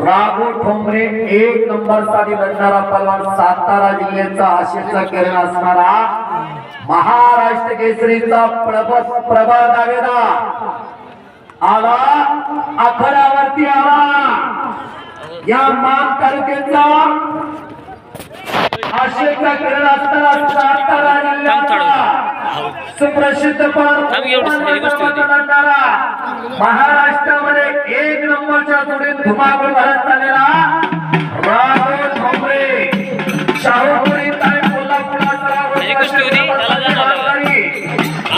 Raghav Thombare 1 number साठी लढणारा पलवान सातारा जिल्ह्याचा आशेचा किरण असणारा महाराष्ट्र केसरीचा प्रबळ दावेदार आला आखाड्यावरती आला। या मान तालुक्याचा आशेचा किरण असणारा सातारा जिल्ह्याचा सुप्रसिद्ध लढणारा महाराष्ट्रामध्ये 1 नंबरच्या जोडीत धुमाकूळ घालत चाललेला राघव ठोंबरे शाहूपुरी ताई कोल्हापूरचा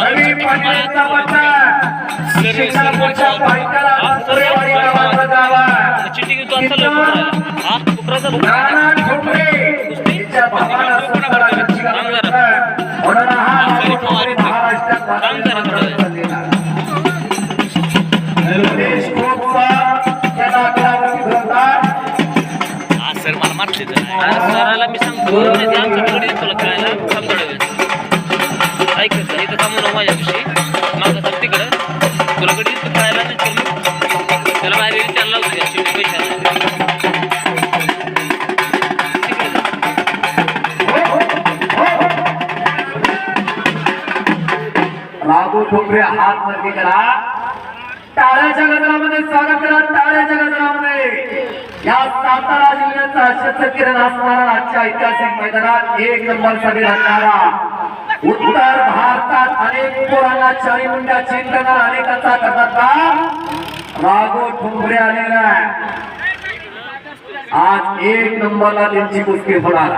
रवी पाटीलचा बच्चा शिक्षणाच्या पायथ्याला सुरेवाडी गावाचा गावा नाना ठोंबरे तिच्या भावाला सुंदर म्हणून हा महाराष्ट्रात सर मला मारते सराला मी सांगतो आमच्याकडे तुला खेळायला ऐक इथं थांबू माझ्याविषयी मागं तर तिकडं तुला कडे खेळायला नाही त्याला बाहेर त्याला लावतो राघव ठोंबरे हात वरती करा, टाळ्याच्या गजरामध्ये स्वागत करा। टाळ्याच्या गजरामध्ये या सातारा जिल्ह्याचा आशेचा किरण असणारा आजच्या ऐतिहासिक मैदानात 1 नंबर साठी लढणारा उत्तर भारतात अनेक पोरांना चारी मुंड्या चिंतणार अनेकांचा करता राघव ठोंबरे आलेला आहे। आज 1 नंबरला त्यांची कुस्ती होणार।